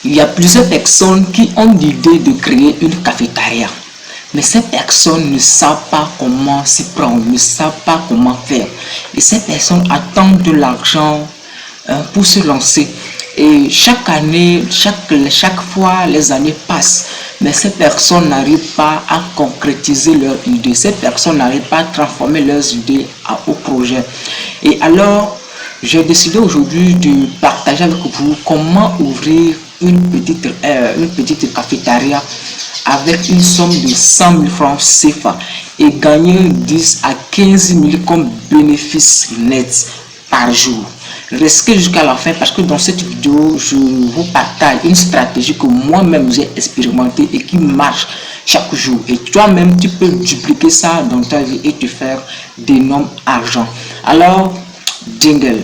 Il y a plusieurs personnes qui ont l'idée de créer une cafétéria. Mais ces personnes ne savent pas comment s'y prendre, ne savent pas comment faire. Et ces personnes attendent de l'argent pour se lancer. Et chaque année, chaque fois, les années passent. Mais ces personnes n'arrivent pas à concrétiser leurs idées. Ces personnes n'arrivent pas à transformer leurs idées au projet. Et alors, j'ai décidé aujourd'hui de partager avec vous comment ouvrir une petite cafétéria avec une somme de 100 000 francs CFA et gagner 10 à 15 000 comme bénéfice net par jour. Restez jusqu'à la fin parce que dans cette vidéo, je vous partage une stratégie que moi-même j'ai expérimentée et qui marche chaque jour. Et toi-même, tu peux dupliquer ça dans ta vie et te faire d'énormes argent. Alors, jingle.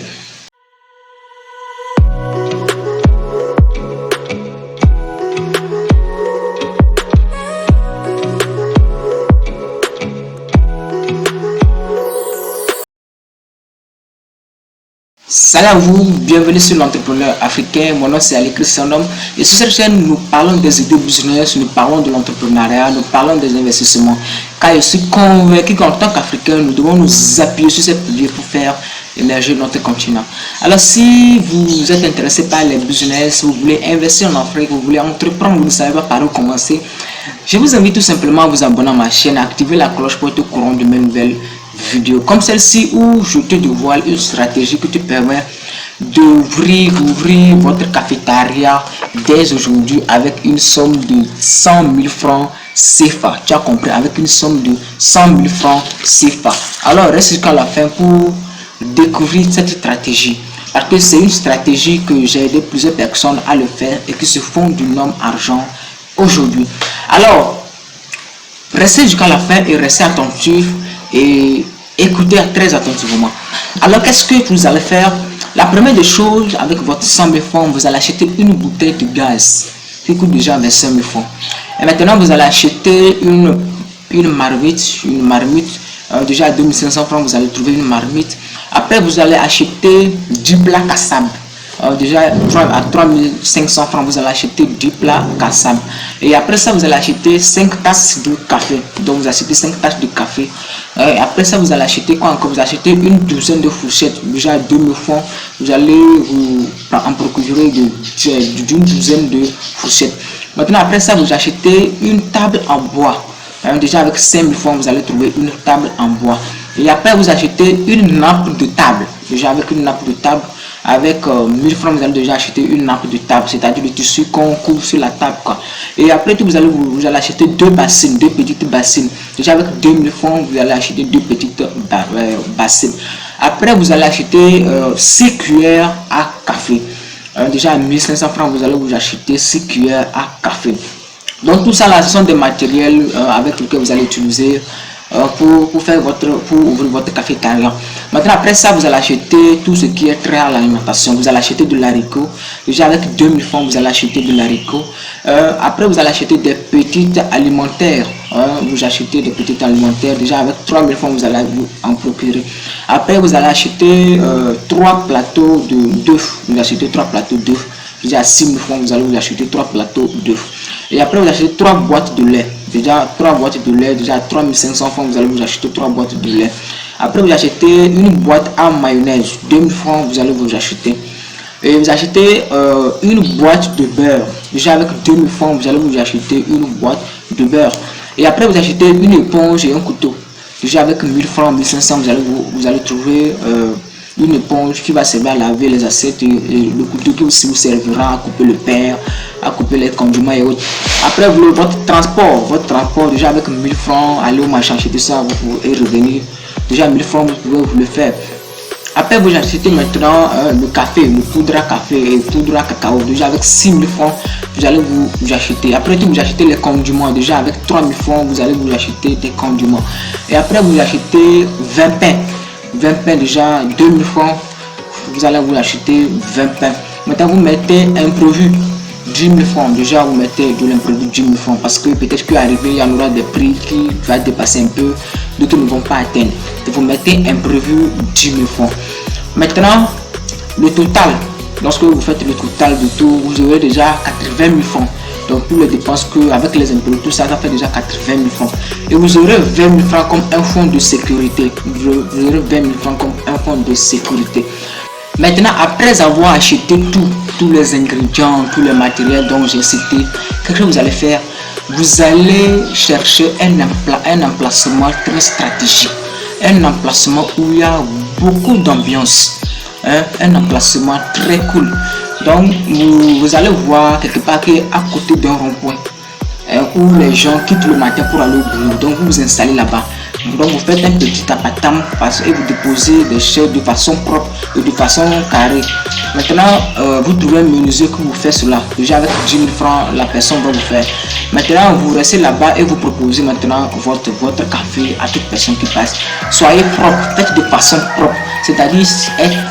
Salut à vous, bienvenue sur l'entrepreneur africain. Mon nom c'est Ali Christianom et sur cette chaîne nous parlons des idées business, nous parlons de l'entrepreneuriat, nous parlons des investissements. Car je suis convaincu qu'en tant qu'Africains, nous devons nous appuyer sur ces piliers pour faire émerger notre continent. Alors si vous êtes intéressé par les business, vous voulez investir en Afrique, vous voulez entreprendre, vous ne savez pas par où commencer, je vous invite tout simplement à vous abonner à ma chaîne, à activer la cloche pour être au courant de mes nouvelles vidéos comme celle-ci où je te dévoile une stratégie qui te permet d'ouvrir votre cafétéria dès aujourd'hui avec une somme de 100 000 francs CFA. Tu as compris, avec une somme de 100 000 francs CFA. Alors reste jusqu'à la fin pour découvrir cette stratégie parce que c'est une stratégie que j'ai aidé plusieurs personnes à le faire et qui se font du nom argent aujourd'hui. Alors restez jusqu'à la fin et restez attentif et écoutez très attentivement. Alors qu'est-ce que vous allez faire? La première des choses, avec votre 100 000 francs, vous allez acheter une bouteille de gaz qui coûte déjà 25 000 francs. Et maintenant vous allez acheter une marmite, déjà à 2500 francs vous allez trouver une marmite. Après vous allez acheter du plat cassable. Déjà à 3500 francs vous allez acheter du plat cassable. Et après ça vous allez acheter 5 tasses de café. Donc vous achetez 5 tasses de café. Et après ça vous allez acheter quoi encore? Vous achetez une douzaine de fourchettes. Déjà à 2000 francs vous allez vous en procurer d'une douzaine de fourchettes. Maintenant après ça vous achetez une table en bois. Déjà avec 5000 francs vous allez trouver une table en bois. Et après vous achetez une nappe de table. Déjà avec une nappe de table, avec 1000 francs vous allez déjà acheter une nappe de table, c'est-à-dire le tissu qu'on couvre sur la table quoi. Et après tout vous allez acheter deux petites bassines. Déjà avec 2000 francs vous allez acheter deux petites bassines. Après vous allez acheter 6 cuillères à café. Déjà à 1500 francs vous allez vous acheter 6 cuillères à café. Donc tout ça là ce sont des matériels avec lesquels vous allez utiliser pour ouvrir votre cafétéria. Maintenant après ça vous allez acheter tout ce qui est trait à l'alimentation. Vous allez acheter de l'haricot. Déjà avec 2000 francs vous allez acheter de l'haricot. Après vous allez acheter des petites alimentaires. Vous achetez des petites alimentaires. Déjà avec 3000 francs vous allez vous en procurer. Après vous allez acheter 3 plateaux d'œufs. Vous achetez 3 plateaux d'œufs. Déjà à 6000 francs vous allez vous acheter 3 plateaux d'œufs. Et après vous achetez 3 boîtes de lait. Déjà 3 boîtes de lait. Déjà à 3500 francs vous allez vous acheter 3 boîtes de lait. Après vous achetez une boîte à mayonnaise. 2000 francs vous allez vous acheter. Et vous achetez une boîte de beurre. Déjà avec 2000 francs vous allez vous acheter une boîte de beurre. Et après vous achetez une éponge et un couteau. Déjà avec 1000 francs, 1500 vous allez trouver une éponge qui va servir à laver les assiettes et le couteau qui aussi vous servira à couper le pain, à couper les condiments et autres. Après votre transport déjà avec 1000 francs, aller au marché acheter ça et revenir. Déjà 1000 francs vous pouvez vous le faire. Après vous achetez maintenant le café, le poudre à café et poudre à cacao. Déjà avec 6000 francs vous allez vous acheter. Après tout vous achetez les condiments. Déjà avec 3000 francs vous allez vous acheter des condiments. Et après vous achetez 20 pains. 20 pains déjà 2000 francs vous allez vous acheter 20 pains. Maintenant vous mettez un produit 10 000 francs. Déjà vous mettez de l'imprévu 10 000 francs parce que peut-être qu'arriver il y en aura des prix qui va dépasser un peu, d'autres ne vont pas atteindre. Donc vous mettez imprévu 10 000 francs. Maintenant le total, lorsque vous faites le total de tout, vous aurez déjà 000 francs. Donc tous les dépenses avec les impôts, tout ça, ça fait déjà 80 000 francs. Et vous aurez 20 000 francs comme un fonds de sécurité. Vous aurez 20 000 francs comme un fonds de sécurité. Maintenant, après avoir acheté tous les ingrédients, tous les matériels dont j'ai cité, qu'est-ce que vous allez faire? Vous allez chercher un emplacement très stratégique. Un emplacement où il y a beaucoup d'ambiance. Un emplacement très cool. Donc, vous allez voir quelque part à côté d'un rond-point où les gens quittent le matin pour aller au boulot. Donc, vous vous installez là-bas. Donc, vous faites un petit appartement et vous déposez des chaises de façon propre et de façon carrée. Maintenant, vous trouvez un menuisier qui vous fait cela. Déjà, avec 10 000 francs, la personne va vous faire. Maintenant, vous restez là-bas et vous proposez maintenant votre café à toute personne qui passe. Soyez propre, faites de façon propre. C'est-à-dire,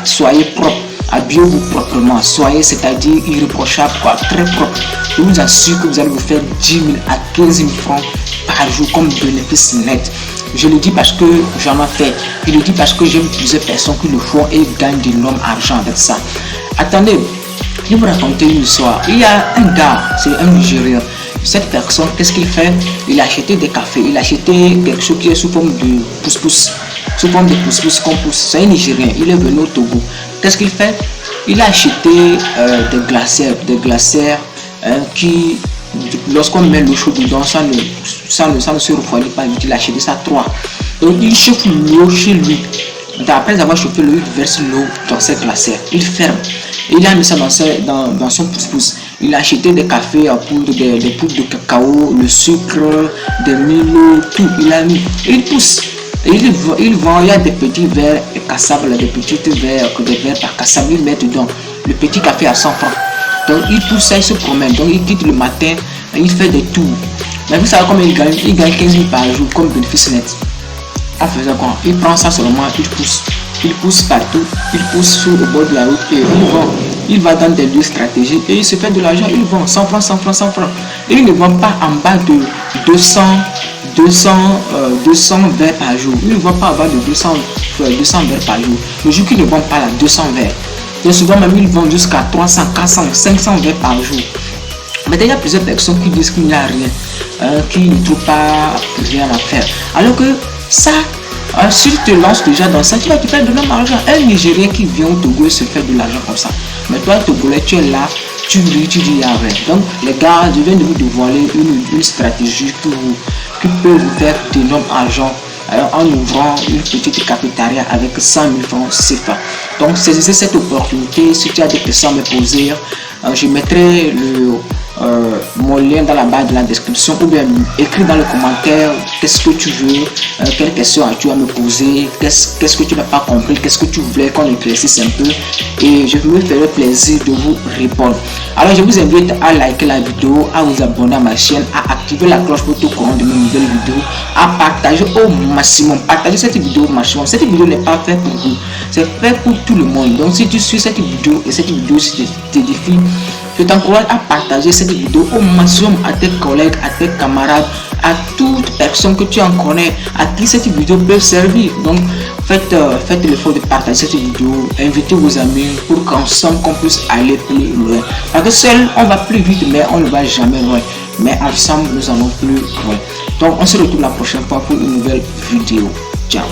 soyez propre. Habillez-vous proprement, soyez, c'est-à-dire irréprochable, très propre. Je vous assure que vous allez vous faire 10 000 à 15 000 francs par jour comme bénéfice net. Je le dis parce que j'en ai fait. Je le dis parce que j'ai plusieurs personnes qui le font et gagnent d'énormes argent avec ça. Attendez, je vais vous raconter une histoire. Il y a un gars, c'est un Nigérien. Cette personne, qu'est-ce qu'il fait? Il a acheté des cafés, il a acheté quelque chose qui est sous forme de pousse-pousse. Sous forme de pousse-pousse qu'on pousse. C'est un Nigérien, il est venu au Togo. Qu'est-ce qu'il fait? Il a acheté des glacières qui, lorsqu'on met l'eau chaude dedans, ça ne se refroidit pas. Il a acheté ça 3. Donc il chauffe l'eau chez lui. Après avoir chauffé l'eau, il verse l'eau dans cette glacière. Il ferme. Et il a mis ça dans son pousse-pousse. Il a acheté des cafés à poudre, des poudres de cacao, le sucre, des Milo, tout. Il a mis. Il pousse. Et il vend, il y a des petits verres cassables, des petits verres par cassable, il met dedans. Le petit café à 100 francs. Donc il pousse ça, il se promène. Donc il quitte le matin, il fait des tours. Mais vous savez comment il gagne? Il gagne 15 000 par jour comme bénéfice net. En faisant quoi? Il prend ça seulement, il pousse. Il pousse partout, il pousse sur le bord de la route et il vend. Il va dans des lieux stratégiques et il se fait de l'argent, il vend 100 francs, 100 francs, 100 francs. Et il ne vend pas en bas de 200 verres par jour. Il ne vend pas en bas de 200 verres par jour. Le jour qu'il ne vend pas là, 200 verres. Et souvent même il vend jusqu'à 300, 400, 500 verres par jour. Mais il y a plusieurs personnes qui disent qu'il n'y a rien, qui ne trouvent pas rien à faire. Alors que ça, si tu te lances déjà dans ça, tu vas te faire de l'argent. Un Nigérien qui vient au Togo se fait de l'argent comme ça. Mais toi, Togolais, tu es là, tu dis il y a rien. Donc les gars, je viens de vous dévoiler une stratégie qui peut vous faire d'énormes argent en ouvrant une petite cafétéria avec 100 000 francs CFA. Donc saisissez cette opportunité. Si tu as des questions à me poser, je mettrai mon lien dans la barre de la description ou bien écris dans les commentaires qu'est-ce que tu veux, quelles questions as-tu à me poser, qu'est-ce que tu n'as pas compris, qu'est-ce que tu voulais qu'on éclaircisse un peu, et je me ferai plaisir de vous répondre. Alors je vous invite à liker la vidéo, à vous abonner à ma chaîne, à activer la cloche pour être au courant de mes nouvelles vidéos, à partager au maximum, partager cette vidéo au maximum. Cette vidéo n'est pas faite pour vous, c'est fait pour tout le monde. Donc si tu suis cette vidéo et cette vidéo t'édifie, je t'encourage à partager cette vidéo au maximum à tes collègues, à tes camarades, à toute personne que tu en connais, à qui cette vidéo peut servir. Donc faites l'effort de partager cette vidéo, invitez vos amis pour qu'ensemble qu'on puisse aller plus loin. Parce que seul on va plus vite mais on ne va jamais loin. Mais ensemble nous allons plus loin. Donc on se retrouve la prochaine fois pour une nouvelle vidéo. Ciao.